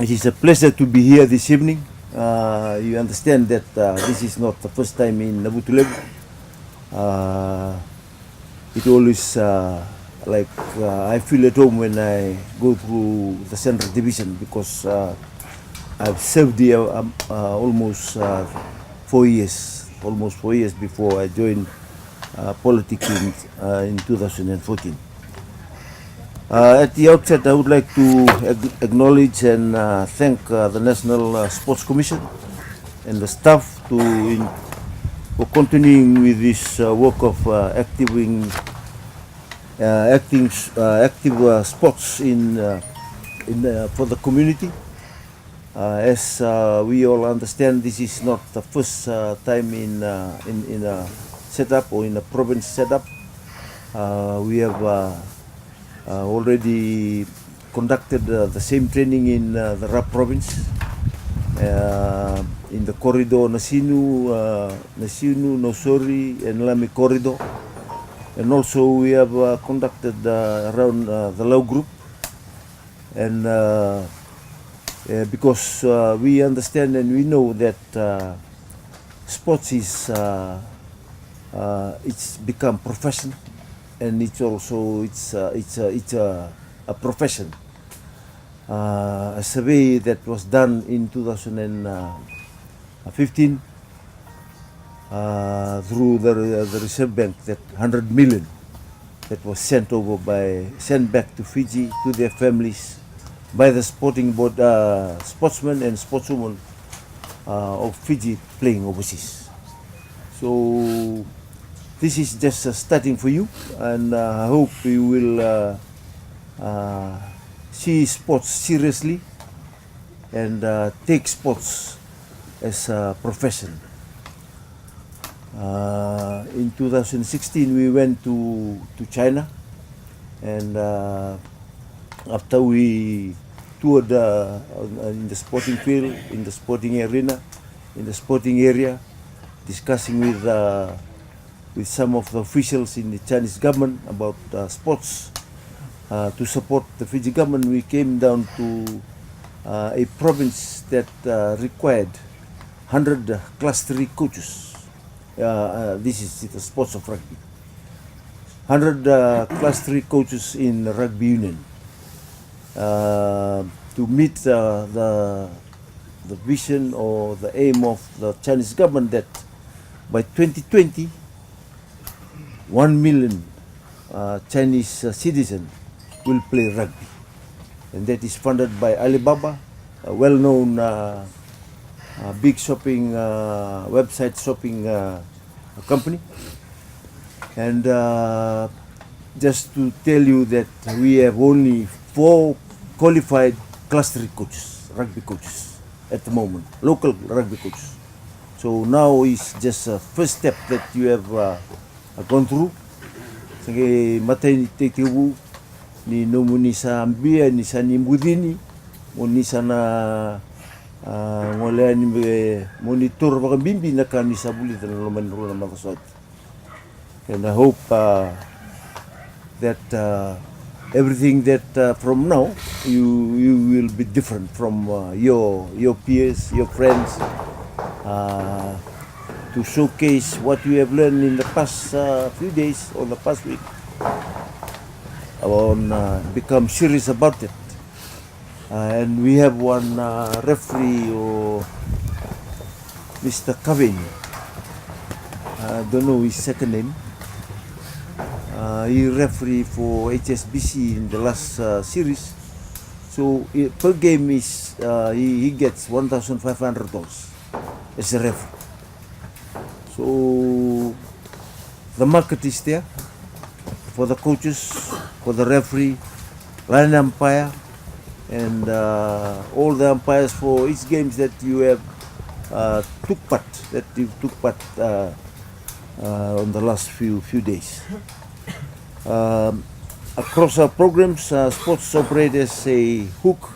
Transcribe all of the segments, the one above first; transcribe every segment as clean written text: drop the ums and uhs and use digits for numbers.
It is a pleasure to be here this evening. You understand that this is not the first time in Navutulevu. It always I feel at home when I go through the Central Division because I've served here almost 4 years, before I joined politics in 2014. At the outset, I would like to acknowledge and thank the National Sports Commission and the staff for continuing with this work of active sports for the community. As we all understand, this is not the first time in a setup or in a province setup. We have already conducted the same training in the Rap province, in the corridor Nasinu, Nosori and Lami corridor. And also we have conducted around the Lau group. And because we understand and we know that sports is it's become profession, and it's also it's a profession. A survey that was done in 2015 through the Reserve Bank, that 100 million that was sent back to Fiji to their families by the sporting board, sportsmen and sportswomen of Fiji playing overseas. So this is just starting for you, and I hope you will see sports seriously and take sports as a profession. In 2016 we went to China, and after we toured in the sporting field, in the sporting arena, in the sporting area, discussing with some of the officials in the Chinese government about sports, to support the Fiji government, we came down to a province that required 100 class 3 coaches. This is the sports of rugby. 100 class 3 coaches in rugby union to meet the vision or the aim of the Chinese government that by 2020, 1 million Chinese citizens will play rugby, and that is funded by Alibaba, a well-known big shopping website shopping company. And just to tell you that we have only 4 qualified class 3 coaches, rugby coaches at the moment, local rugby coaches. So now is just a first step that you have gone through. Sige matay ni Tuitubou ni nomu ni sa ambia ni sa nimbudini mo ni sana ngole ni monitor baka bimbi na kami sa bulit na loman ro na makasot. And I hope that everything that from now you will be different from your peers, your friends, to showcase what you have learned in the past few days or the past week, and become serious about it. And we have one referee, Mr. Kavin. I don't know his second name. He referee for HSBC in the last series. So per game is he gets $1,500 as a referee. So the market is there for the coaches, for the referee, line umpire, and all the umpires for each games that you have took part on the last few days. Across our programs, sports operate as a hook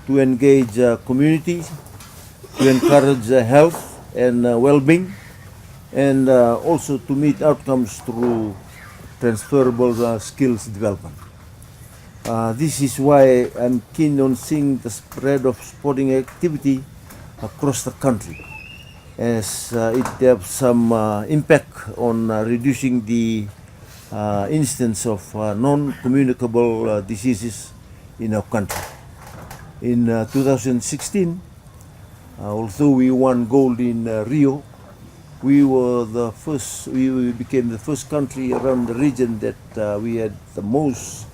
to engage communities, to encourage health and well-being, and also to meet outcomes through transferable skills development. This is why I'm keen on seeing the spread of sporting activity across the country, as it has some impact on reducing the instance of non-communicable diseases in our country. In 2016, although we won gold in Rio, we became the first country around the region that we had the most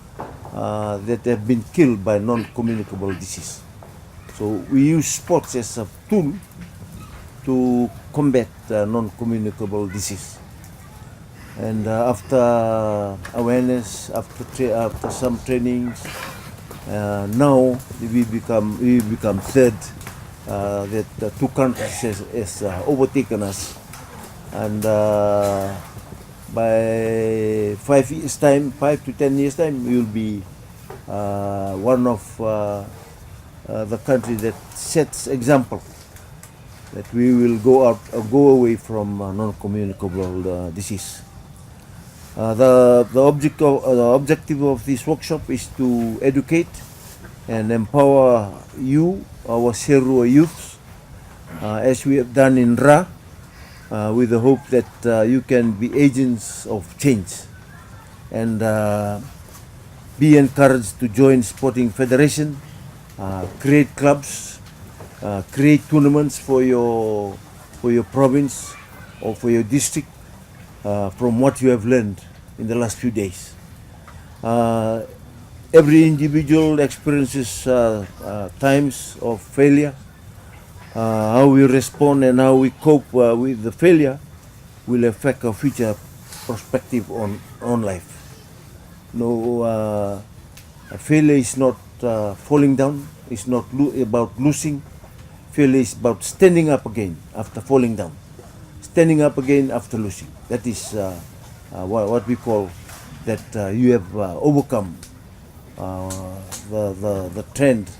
that have been killed by non-communicable disease. So we use sports as a tool to combat non-communicable disease. And after awareness, after some trainings, now we become third. That the two countries has overtaken us, and by 5 years time, 5 to 10 years time, we will be one of the country that sets example that we will go away from non-communicable disease. The objective of this workshop is to educate and empower you, our Serua youths, as we have done in Ra, with the hope that you can be agents of change and be encouraged to join sporting federation, create clubs, create tournaments for your province or for your district from what you have learned in the last few days. Every individual experiences times of failure. How we respond and how we cope with the failure will affect our future perspective on life. No, failure is not falling down. It's not about losing. Failure is about standing up again after falling down, standing up again after losing. That is what we call that you have overcome the trend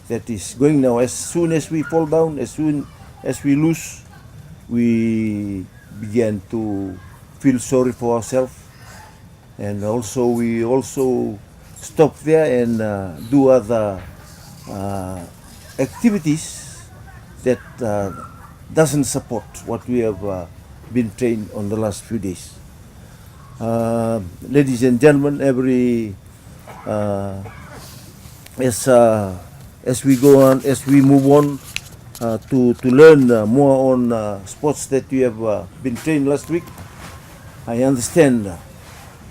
that is going now. As soon as we fall down, as soon as we lose, we begin to feel sorry for ourselves, and also we stop there and do other activities that doesn't support what we have been trained on the last few days. Ladies and gentlemen, as we go on, as we move on to learn more on sports that you have been trained last week, I understand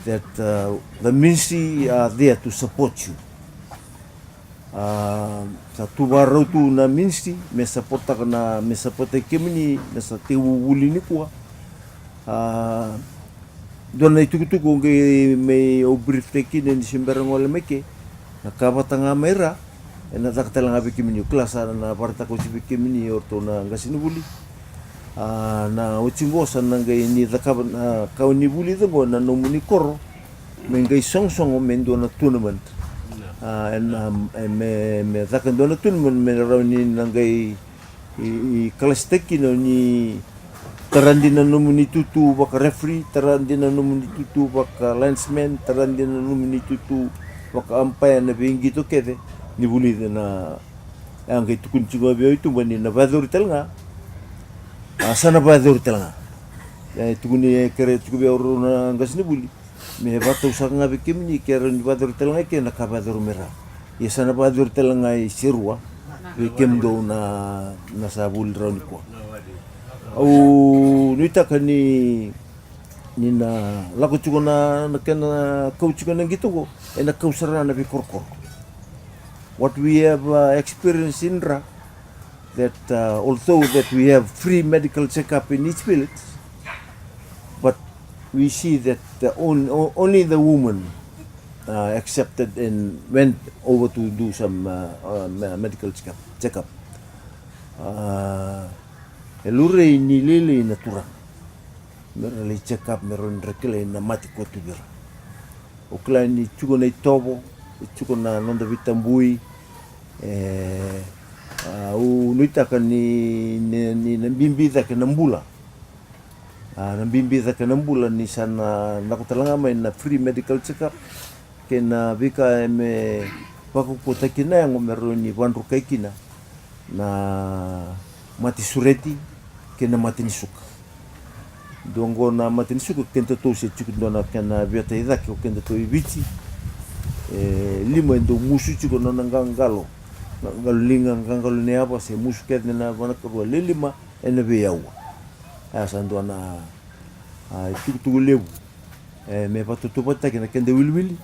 that the ministry are there to support you. Sa tuwarau tu na ministry me supporta kana me supporta kemini na sa tewuli ni kuwa. Dona itukutuku nge me obrief teki ni simbera ngole meke na kabatanga mera na takatala ngabe kemini klasa na parta ko si kemini orto na ngasinubuli. Na uchimbosa na ngai ni dakaba kauni buli debo na nomuni koro me ngai songsong o mendo na tournament. Me takan dona tournament me rauni na ngai I kalasteki no ni tarandi na nomuni tutu baka referee, tarandi na nomuni tutu baka linesman, tarandi na nomuni tutu baka umpire na bingi to kede ni buli na ang kay tukun chunga biyo itu bani na bador talanga sana bador talanga ya tukun ni kere tukun biyo na ngas ni buli me bato sa nga bikim ni kere ni bador talanga ke na kabador mera ya sana bador talanga I Serua bikim do na sabul rauni ko au nuita kani ni na laku chuko na kana coach ko nang gitu ko na kausara na bikorkor. What we have experienced in Ra, that although that we have free medical checkup in each village, but we see that only the women accepted and went over to do some medical checkup. Elure ni lele na tura. Mera le checkup mera nrekele na mati ko tubira. Okla ni chuko na itobo, chuko na nonda vitambui. U nuitaka ni nambimbiza ke nambula. Nambimbiza ke nambula ni sana nakutalanga mai na free medical checkup. Kena vika me pakupota kina yang mero ni wanru kaikina na mati sureti kena mati nisuka. Dongo na mati nisuka kenta to se chukundona kena viata idaki kenta to ibichi. Lima endo musu chuko na ngangalo. Ngalulinga ngangalo ne apa se musu kena na wana korwa lima ena beyawa. Asa ndo na Tuitubou me patutupata kena kenda wilwili.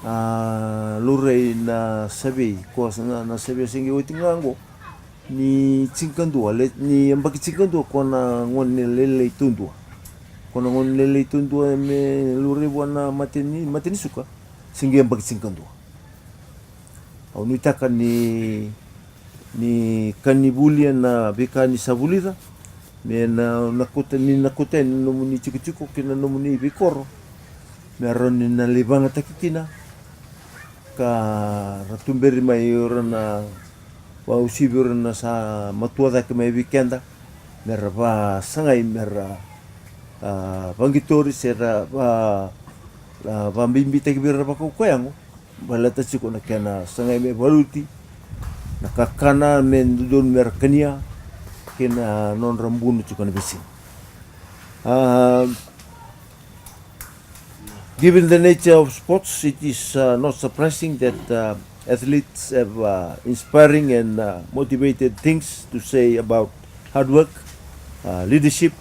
Lorei na sabi ko na sabi singi utingango ni cinkandua ni ambaki cinkandua kona ngone lele tundua kona ngone lele tundua me lorei wana mateni suka singi ambaki cinkandua au nuitaka ni kanibulia na bikani sabulida me na nakota no muni chiku kina no muni bikoro me roni na libanga takikina ka ratumberi mai orana wa usibi orana sa matua ke mai weekenda mera va sangai mera vangitori sera va mbimbi te bira ba ko yango balata chiko na kana sangai me baluti na kakana men don mera kania kena non rambunu chiko na bisi. Given the nature of sports, it is not surprising that athletes have inspiring and motivated things to say about hard work, leadership,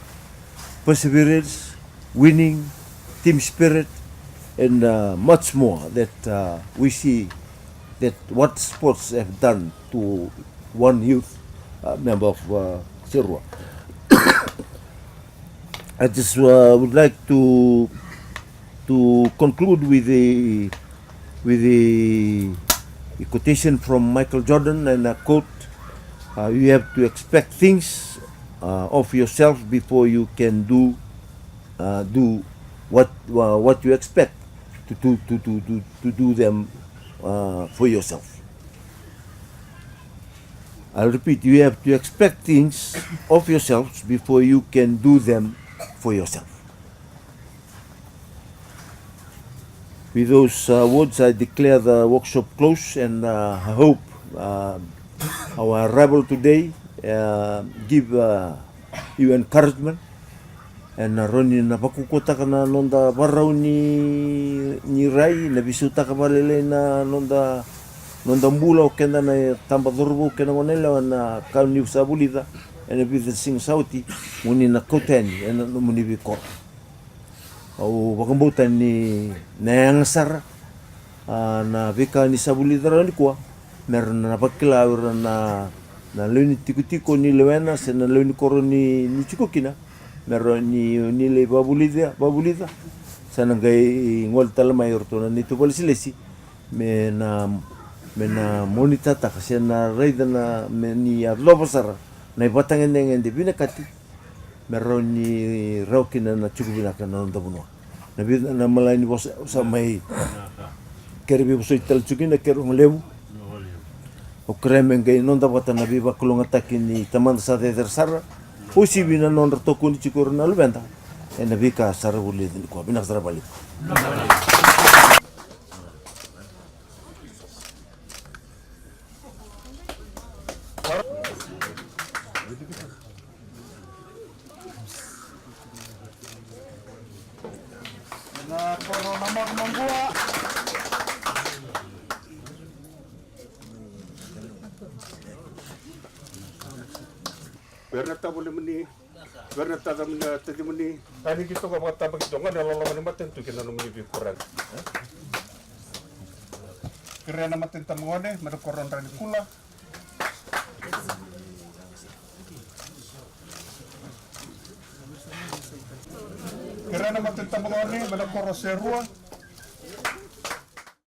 perseverance, winning, team spirit, and much more that we see that what sports have done to one youth member of Serua. I just would like to conclude with a quotation from Michael Jordan and a quote: "You have to expect things of yourself before you can do what you expect to do them for yourself." I'll repeat: you have to expect things of yourselves before you can do them for yourself. With those words, I declare the workshop closed, and I hope our arrival today give you encouragement. And roni na pakukota kana nonda barau ni rai na bisuta ka balele na nonda mbula o kenda na tamba dorbo kena monela na kauni usabulida and with the sing sauti muni na koteni and muni bikor. Au bakambutan ni nayangsar na vika ni sabulidara ni kuwa meron na pakila na leuni tikutiko ni lewena se na leuni koro ni chukukina meron ni le babulida sana ngai ngol talama yortona ni to polisilesi me na monita ta kasi na raida na me ni adlobasara na ibatangen de binakati meron ni raukina na chukubina kana onda bunwa na malai ni bos sa mai kerbi bosoi tal chukina kero nglevu o kreme ngai nonda bata na biba kulunga takini taman sa de sara usi bina non toku ni chukor na lubenta na bika sara buli ni ko bina sara balik. Na corona magmangua. Bernata boleh meni, Bernata dah meni tadi meni. Tadi kita kau kata bagi jangan kalau lawan mati tu kena meni bikuran. Kerana mati tamone, mereka koron rani kula. Kerana mati tamone, mereka koron Serua.